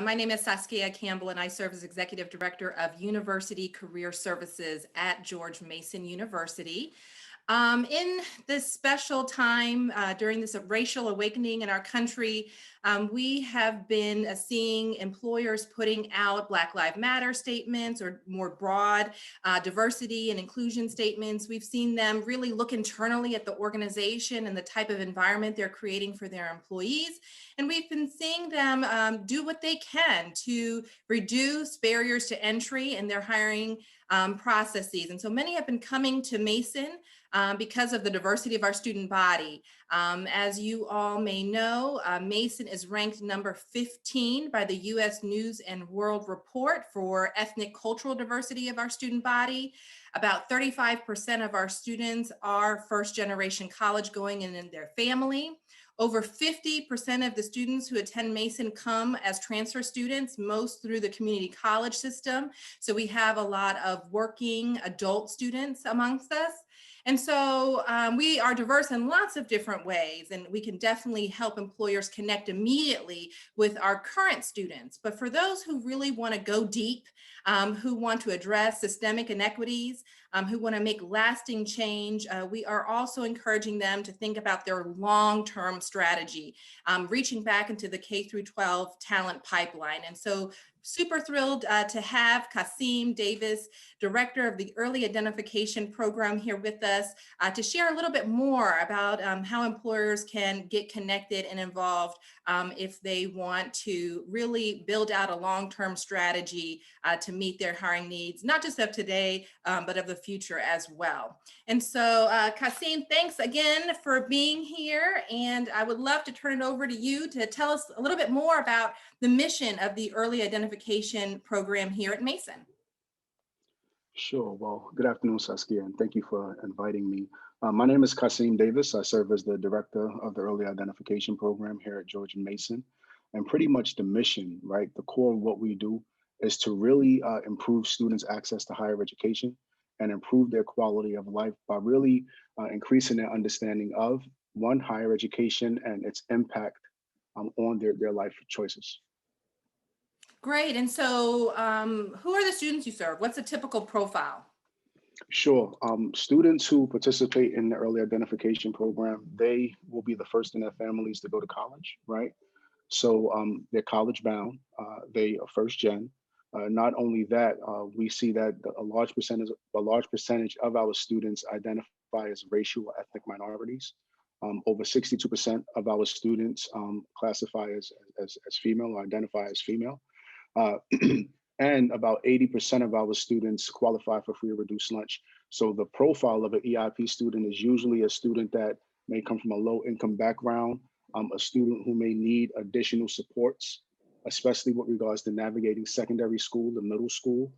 My name is Saskia Campbell, and I serve as Executive Director of University Career Services at George Mason University. In this special time during this racial awakening in our country, we have been seeing employers putting out Black Lives Matter statements or more broad diversity and inclusion statements. We've seen them really look internally at the organization and the type of environment they're creating for their employees. And we've been seeing them do what they can to reduce barriers to entry in their hiring processes. And so many have been coming to Mason because of the diversity of our student body. As you all may know, Mason is ranked number 15 by the U.S. News and World Report for ethnic cultural diversity of our student body. About 35% of our students are first generation college going in their family. Over 50% of the students who attend Mason come as transfer students, most through the community college system. So we have a lot of working adult students amongst us. And so we are diverse in lots of different ways, and we can definitely help employers connect immediately with our current students. But for those who really want to go deep, who want to address systemic inequities, who want to make lasting change, we are also encouraging them to think about their long-term strategy, reaching back into the K through 12 talent pipeline. And so super thrilled to have Khaseem Davis, Director of the Early Identification Program, here with us to share a little bit more about how employers can get connected and involved if they want to really build out a long-term strategy to meet their hiring needs, not just of today, but of the future as well. And so Khaseem, thanks again for being here. And I would love to turn it over to you to tell us a little bit more about the mission of the Early Identification Program here at Mason. Sure. Well, good afternoon, Saskia, and thank you for inviting me. My name is Khaseem Davis. I serve as the Director of the Early Identification Program here at George Mason. And pretty much the mission, right, the core of what we do is to really improve students' access to higher education and improve their quality of life by really increasing their understanding of, one, higher education and its impact on their life choices. Great. And so who are the students you serve? What's a typical profile? Sure. Students who participate in the early identification program, they will be the first in their families to go to college, right? So they're college bound, they are first gen. Not only that, we see that a large percentage of our students identify as racial or ethnic minorities. Over 62% of our students classify as female or identify as female. Uh, and about 80% of our students qualify for free or reduced lunch. So the profile of an EIP student is usually a student that may come from a low income background, a student who may need additional supports, especially with regards to navigating secondary school, the middle school,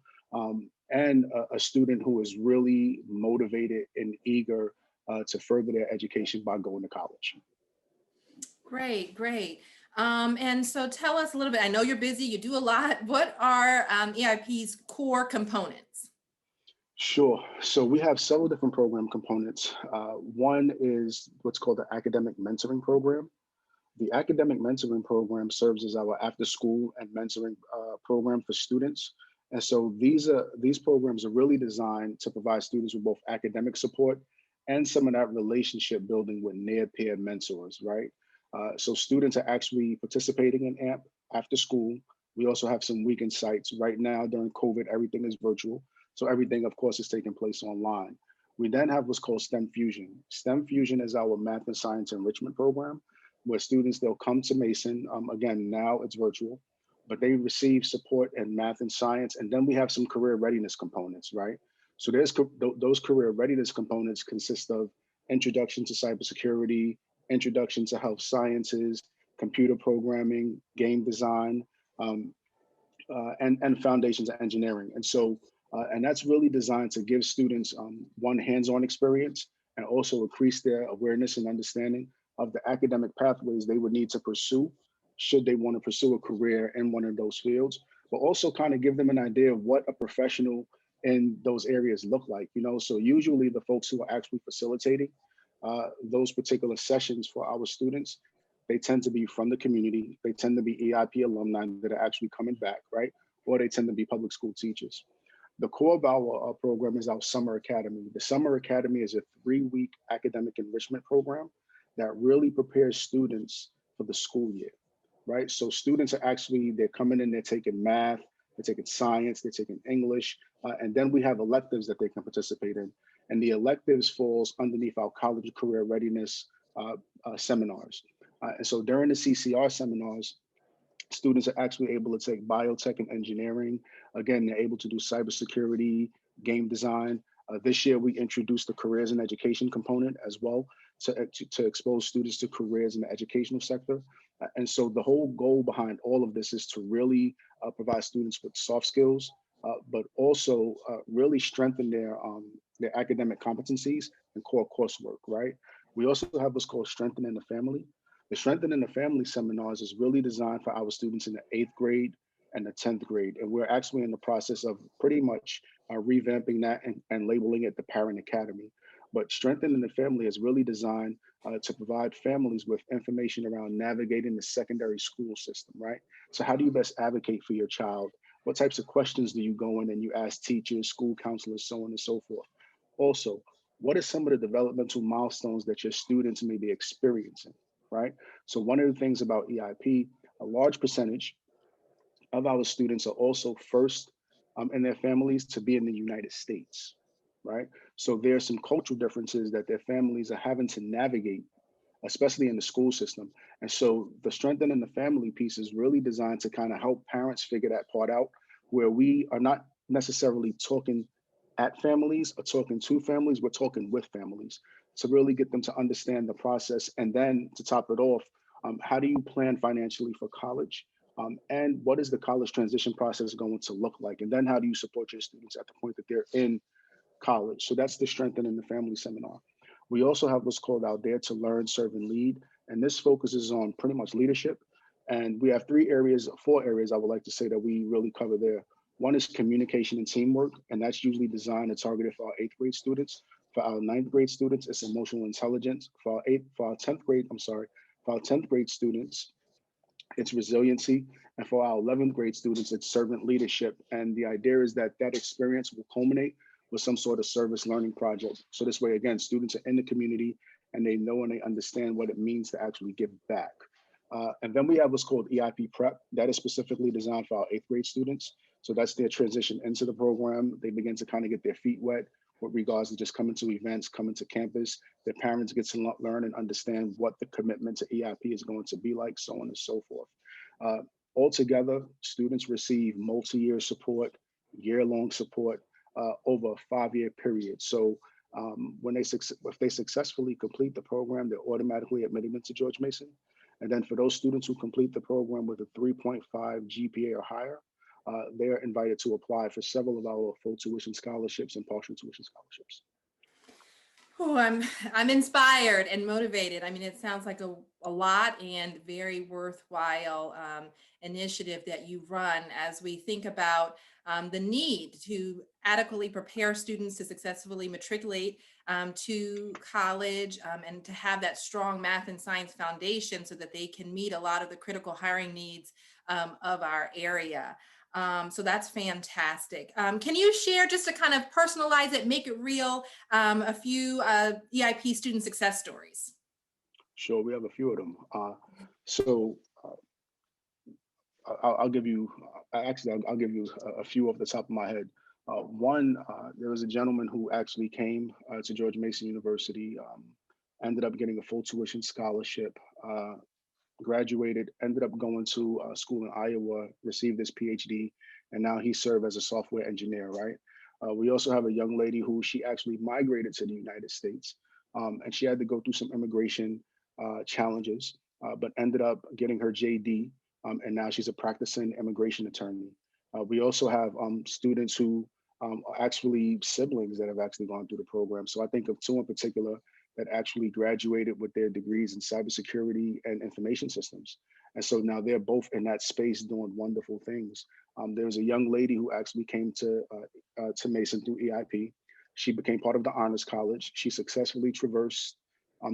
and a student who is really motivated and eager to further their education by going to college. Great, great. And so tell us a little bit, I know you're busy, you do a lot. What are EIP's core components? Sure. So we have several different program components. One is what's called the academic mentoring program. The academic mentoring program serves as our after school and mentoring program for students. And so these programs are really designed to provide students with both academic support and some of that relationship building with near peer mentors, right? So students are actually participating in AMP after school. We also have some weekend sites. Right now during COVID, everything is virtual. So everything, of course, is taking place online. We then have what's called STEM Fusion. STEM Fusion is our math and science enrichment program, where students, they'll come to Mason. Again, now it's virtual, but they receive support in math and science. And then we have some career readiness components, right? So those career readiness components consist of introduction to cybersecurity, introduction to health sciences, computer programming, game design, um, and foundations of engineering. And that's really designed to give students one, hands-on experience, and also increase their awareness and understanding of the academic pathways they would need to pursue should they want to pursue a career in one of those fields, but also kind of give them an idea of what a professional in those areas look like. So usually the folks who are actually facilitating those particular sessions for our students, they tend to be from the community. They tend to be EIP alumni that are actually coming back, right? Or they tend to be public school teachers. The core of our program is our Summer Academy. The Summer Academy is a 3-week academic enrichment program that really prepares students for the school year, right? So students are actually, they're coming in, they're taking math, they're taking science, they're taking English, and then we have electives that they can participate in. And the electives falls underneath our college career readiness seminars. And so during the CCR seminars, students are actually able to take biotech and engineering. Again, they're able to do cybersecurity, game design. This year, we introduced the careers and education component as well to expose students to careers in the educational sector. And so the whole goal behind all of this is to really provide students with soft skills, but also really strengthen their academic competencies and core coursework, right? We also have what's called Strengthening the Family. The Strengthening the Family seminars is really designed for our students in the 8th grade and the 10th grade. And we're actually in the process of pretty much revamping that and labeling it the Parent Academy. But Strengthening the Family is really designed to provide families with information around navigating the secondary school system, right? So how do you best advocate for your child? What types of questions do you go in and you ask teachers, school counselors, so on and so forth? Also, what are some of the developmental milestones that your students may be experiencing, right? So one of the things about EIP, a large percentage of our students are also first in their families to be in the United States, right? So there are some cultural differences that their families are having to navigate, especially in the school system. And so the Strengthening the Family piece is really designed to kind of help parents figure that part out, where we are not necessarily talking at families or talking to families, we're talking with families to really get them to understand the process. And then to top it off, how do you plan financially for college? And what is the college transition process going to look like? And then how do you support your students at the point that they're in college? So that's the Strengthening the Family seminar. We also have what's called our Dare to Learn, Serve, and Lead. And this focuses on pretty much leadership. And we have 4 areas I would like to say that we really cover there. One is communication and teamwork, and that's usually designed and targeted for our 8th grade students. For our 9th grade students, it's emotional intelligence. For our 10th grade, for our 10th grade students, it's resiliency. And for our 11th grade students, it's servant leadership. And the idea is that that experience will culminate with some sort of service learning project. So this way, again, students are in the community and they know and they understand what it means to actually give back. And then we have what's called EIP Prep. That is specifically designed for our 8th grade students. So that's their transition into the program. They begin to kind of get their feet wet with regards to just coming to events, coming to campus. Their parents get to learn and understand what the commitment to EIP is going to be like, so on and so forth. Altogether, students receive multi-year support, year-long support over a 5-year period. So if they successfully complete the program, they're automatically admitted into George Mason. And then for those students who complete the program with a 3.5 GPA or higher, they're invited to apply for several of our full tuition scholarships and partial tuition scholarships. Oh, I'm inspired and motivated. I mean, it sounds like a lot and very worthwhile initiative that you run as we think about the need to adequately prepare students to successfully matriculate to college and to have that strong math and science foundation so that they can meet a lot of the critical hiring needs of our area. So that's fantastic. Can you share, just to kind of personalize it, make it real, a few EIP student success stories? Sure, we have a few of them. So I'll give you, I'll give you a few off the top of my head. One, there was a gentleman who actually came to George Mason University, ended up getting a full tuition scholarship, graduated, ended up going to school in Iowa, received his PhD, and now he served as a software engineer, right? We also have a young lady who she actually migrated to the United States, and she had to go through some immigration challenges, but ended up getting her JD, and now she's a practicing immigration attorney. We also have students who are actually siblings that have actually gone through the program. So I think of 2 in particular that actually graduated with their degrees in cybersecurity and information systems. And so now they're both in that space doing wonderful things. There was a young lady who actually came to Mason through EIP. She became part of the Honors College. She successfully traversed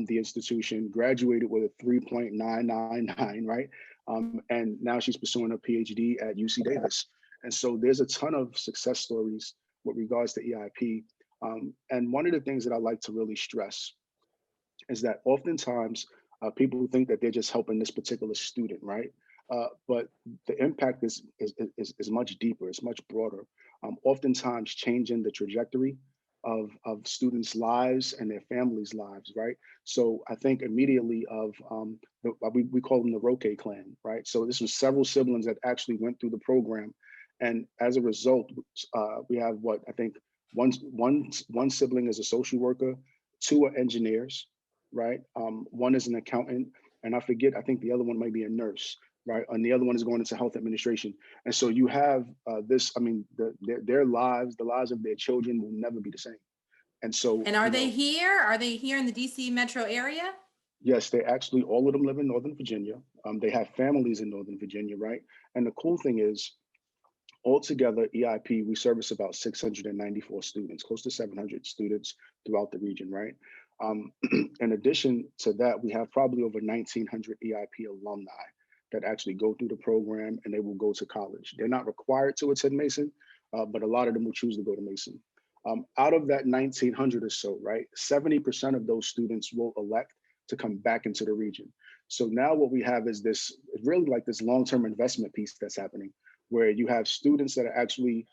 the institution, graduated with a 3.999, right? And now she's pursuing a PhD at UC Davis. And so there's a ton of success stories with regards to EIP. And one of the things that I like to really stress is that oftentimes people think that they're just helping this particular student, right? But the impact is much deeper, it's much broader. Oftentimes changing the trajectory of students' lives and their families' lives, right? So I think immediately of we call them the Roque clan, right? So this was several siblings that actually went through the program, and as a result, we have what I think one sibling is a social worker, two are engineers, right? One is an accountant, and I forget, I think the other one might be a nurse, right? And the other one is going into health administration. And so you have this, I mean, their lives, the lives of their children will never be the same. And so, And are they here? Are they here in the DC metro area? yes, they actually, all of them live in Northern Virginia. They have families in Northern Virginia, right? And the cool thing is, altogether, EIP, we service about 694 students, close to 700 students throughout the region, right? Um, in addition to that, we have probably over 1,900 EIP alumni that actually go through the program and they will go to college. They're not required to attend Mason, but a lot of them will choose to go to Mason. Out of that 1,900 or so, right, 70% of those students will elect to come back into the region. So now what we have is this really like this long-term investment piece that's happening, where you have students that are actually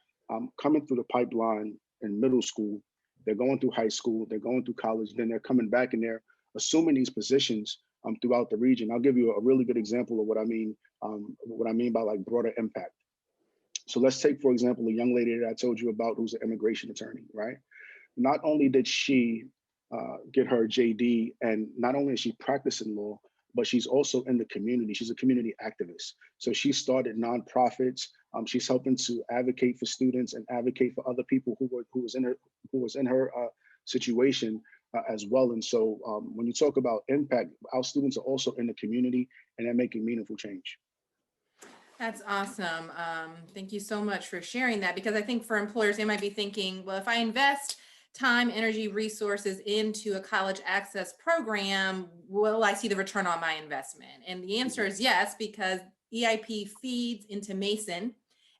coming through the pipeline in middle school, they're going through high school, they're going through college, then they're coming back and they're assuming these positions throughout the region. I'll give you a really good example of what I mean by like broader impact. So let's take, for example, a young lady that I told you about who's an immigration attorney, right? Not only did she get her JD, and not only is she practicing law, but she's also in the community. She's a community activist. So she started nonprofits. She's helping to advocate for students and advocate for other people who was in her situation as well. And so when you talk about impact, our students are also in the community and they're making meaningful change. That's awesome. Thank you so much for sharing that, because I think for employers, they might be thinking, well, if I invest time, energy, resources into a college access program, will I see the return on my investment? And the answer is yes, because EIP feeds into Mason,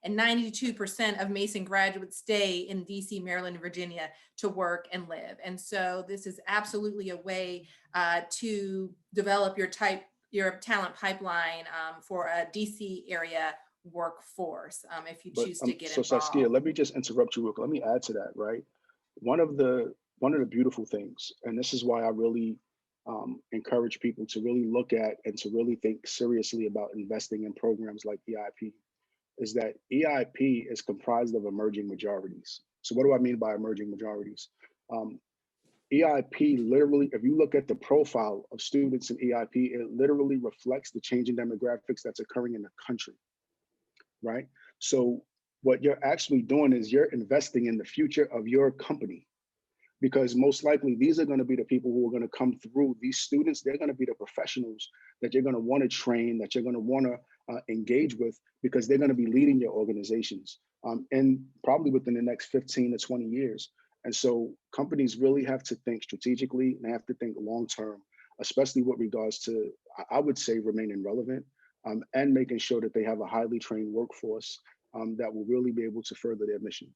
and 92% of Mason graduates stay in DC, Maryland, and Virginia to work and live. And so this is absolutely a way to develop your talent pipeline for a DC area workforce if you But choose to get so Saskia, involved. let me just interrupt you real quick. Let me add to that, right? One of the beautiful things, and this is why I really encourage people to really look at and to really think seriously about investing in programs like EIP, is that EIP is comprised of emerging majorities. So what do I mean by emerging majorities? Um, EIP literally, if you look at the profile of students in EIP, it literally reflects the changing demographics that's occurring in the country, right? So what you're actually doing is you're investing in the future of your company, because most likely these are going to be the people who are going to come through. These students, they're going to be the professionals that you're going to want to train, that you're going to want to engage with, because they're going to be leading your organizations and probably within the next 15 to 20 years. And so companies really have to think strategically and they have to think long term, especially with regards to, I would say, remaining relevant and making sure that they have a highly trained workforce that will really be able to further their mission.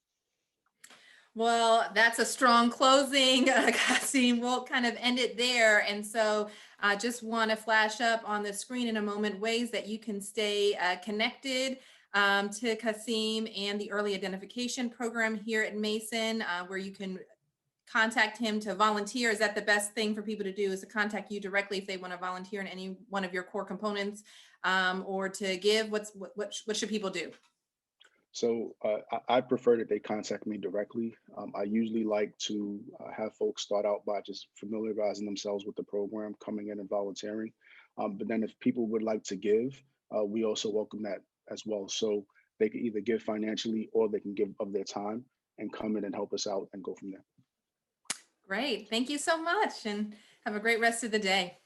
Well, that's a strong closing, Khaseem. We'll kind of end it there. And so I just want to flash up on the screen in a moment ways that you can stay connected to Khaseem and the early identification program here at Mason, where you can contact him to volunteer. Is that the best thing for people to do, is to contact you directly if they want to volunteer in any one of your core components, or to give? What should people do? So I prefer that they contact me directly. I usually like to have folks start out by just familiarizing themselves with the program, coming in and volunteering. But then if people would like to give, we also welcome that as well. So they can either give financially or they can give of their time and come in and help us out and go from there. Great. Thank you so much, and have a great rest of the day.